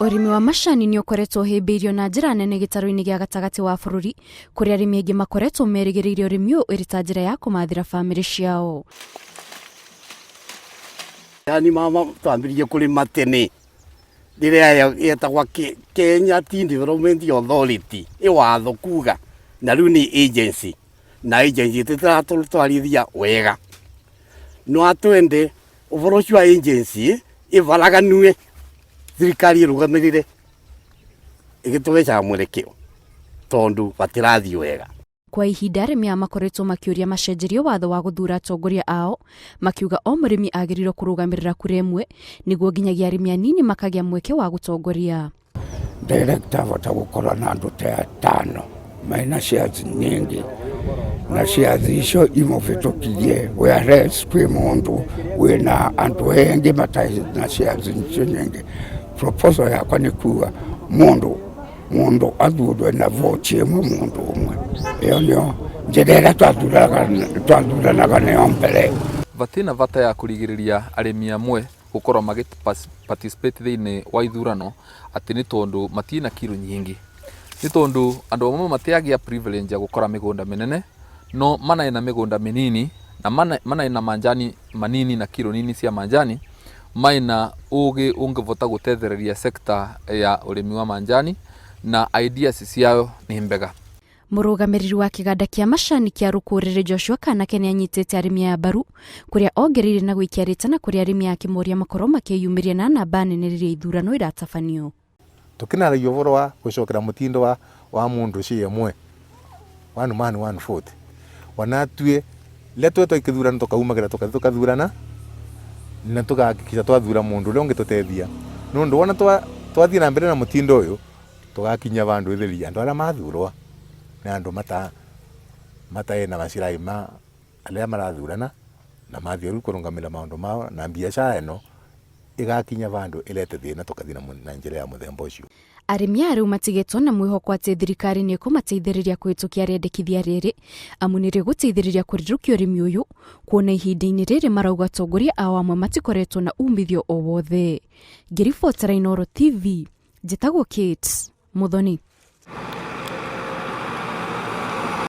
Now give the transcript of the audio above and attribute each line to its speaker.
Speaker 1: Urimi wa macani ni ukoretwo himbiirio na njira nene gitaro-ini gia gatagati wa bururi kuria arimi aingi makoretwo merigiriire urimi uyu iri ta njira ya kumathira family ciao.
Speaker 2: Yani mama twambirie kurima tene riria yetagwa Kenya Tea Development Authority iwatho kuga na riu ni agency na agency titaratwarithia wega no atwende uvoro cio agency ivaraganue thirikari irugamirire igitugeca mwerekeo tondu batirathi wega.
Speaker 1: Kwa ihinda arimi makoretwo makiuria macenjerio watho wa guthura atongoria ao makiuga o murimi agirirwo kurugamirira kura imwe niguo nginyagia arimi anini makagia mweke wa gutongoria.
Speaker 3: Director vota gukorwa na andu ta 5 maina shares nyingi na shares icio imuvitukirie whereas kwi mundu wina andu engi matai na shares nyingi. Proposal yakwa ni kuga mundu athurwe na vote imwe mundu umwe iyo nio njira twathuranaga nayo mbere.
Speaker 4: Vatina vata ya kurigiriria arimi amwe gukorwo participate thiini wa ithurano ati ni tondu matina kiro nyingi, ni tondu andu amwe matiagia privilege ya gukora migunda minene no manaina migunda minini na manaina manjani manini na kiro nini cia manjani maina ugi ungivota gutethereria sekta ya urimi wa manjani na ideas ciao ni mbega.
Speaker 1: Murugamiriri wa kiganda kia macani kia Rukuriri Joshua Kanake ni anyitite arimi a baru kuria ongerire na gwikia ritana kuria arimi a Kimuria makorwo makiyumiria na namba nene riria ithurano iratabanio.
Speaker 5: Tukinaragia uvoro wa gucokera mutindo wa mundu cie mwe one man one vote wanatue letwe twikithurana tukaumagira tukathurana na tukahakikisha twathura mundu uria ungitutethia nundu wona twathie na mbere na mutindo uyu tugakinya vandu itheria andu aria mathurwa na andu mataena macirai ma aria marathurana na mathie ru kurungamira maundu mao na biashara eno igakinya vandu ilete thina tukathina na njira ya muthemba ucio.
Speaker 1: Arimi ariu matigetwo na mwihoko ati thirikari ni kumateithiriria kuhitukia riendekithia riri amu ni riguteithiriria kurirukia urimi uyu kuona ihinda-ini riri marauga atongoria ao amwe matikoretwo na umithio o wothe. Ngiribotera Inooro TV, njitagwo Kate Muthoni.